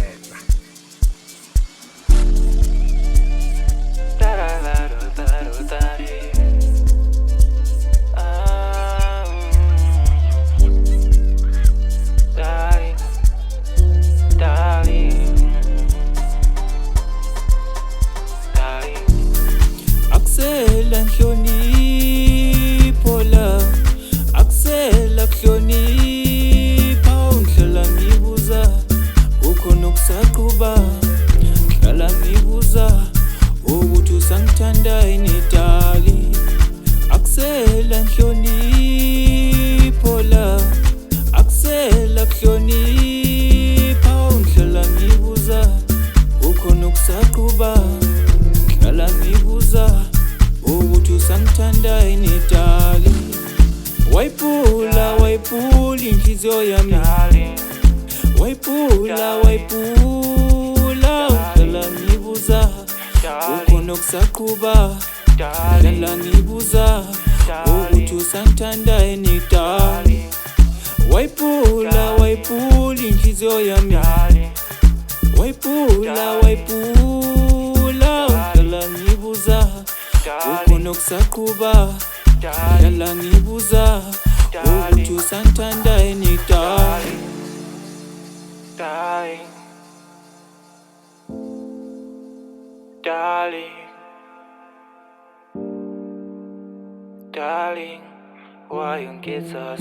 Gobeza. Akusela nhlonipho la, akusela kuhlonipha, ungihlala ngibuza kukhona okusaqhuba, ngihlala ngibuza ukuthi usangithanda yini dali. Akusela nhlonipho la, akusela kuhlonipha, ungihlala ngibuza kukhona okusaqhuba, ngihlala ngibuza ukuthi usangithanda yini dali. Wayiphula wayiphula inhliziyo yami, wayiphula wayiphula, ngihlala ngibuza kukhona okusaqhuba, ngihlala ngibuza ukuthi usangithanda yini dali. Wayiphula wayiphula inhliziyo yami, wayiphula wayiphula, ngihlala ngibuza kukhona okusaqhuba, ngihlala ngibuza ukuthi usangithanda yini dali. Darling, why you get so?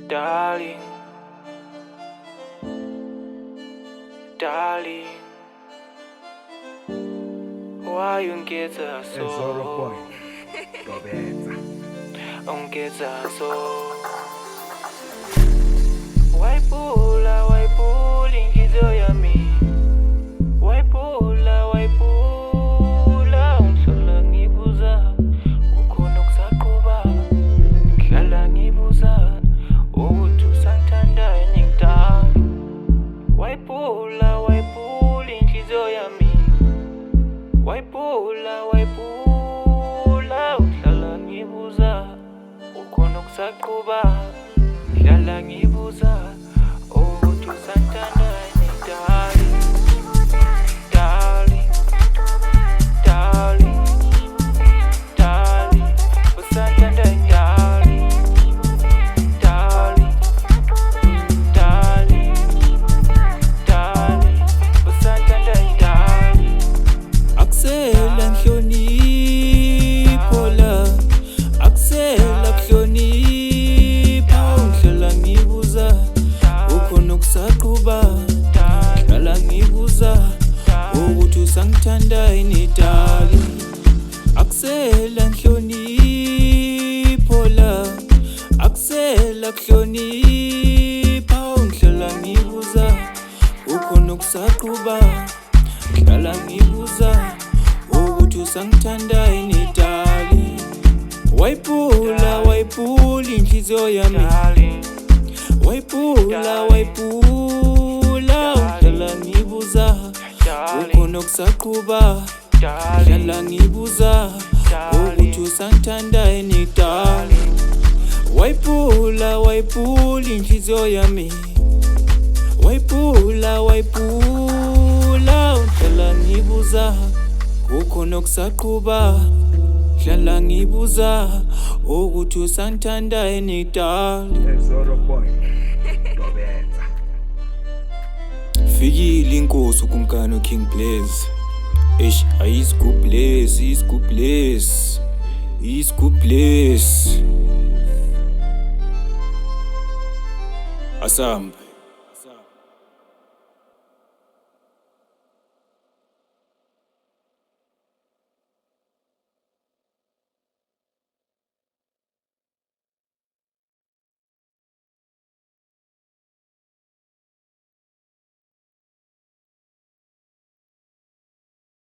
Darling, why you get Ezoro boy. Gobeza. Wayiphula wayiphula inhliziyo yami, wayiphula wayiphula, ngihlala ngibuza kukhona okusaqhuba, ngihlala ngibuza ukuthi usangithanda yini dali. Wayiphula wayiphula inhliziyo yami, wayiphula wayiphula, ngihlala ngibuza kukhona okusaqhuba, ngihlala ngibuza ukuthi usangithanda yini dali. Usangithanda yini dali, usangithanda yini dali. Akusela nhlonipho la, akusela kuhlonipha, ngihlala ngibuza kukhona okusaqhuba, ngihlala ngibuza ukuthi usangithanda yini dali. Akusela nhlonipho la, akusela kuhlonipha, ngihlala ngibuza kukhona okusaqhuba, ngihlala ngibuza ukuthi usangithanda yini dali. Wayiphula wayiphula inhliziyo yami, wayiphula wayiphula, ngihlala ngibuza kukhona okusaqhuba, ngihlala ngibuza ukuthi usangithanda yini dali. Wayiphula wayiphula inhliziyo yami, wayiphula wayiphula, ngihlala ngibuza kukhona okusaqhuba, ngihlala ngibuza ukuthi usangithanda yini dali. Ezoro boy. Gobeza. Fikile inkosi kumkani King Blaze. Isgoobless. Asamba.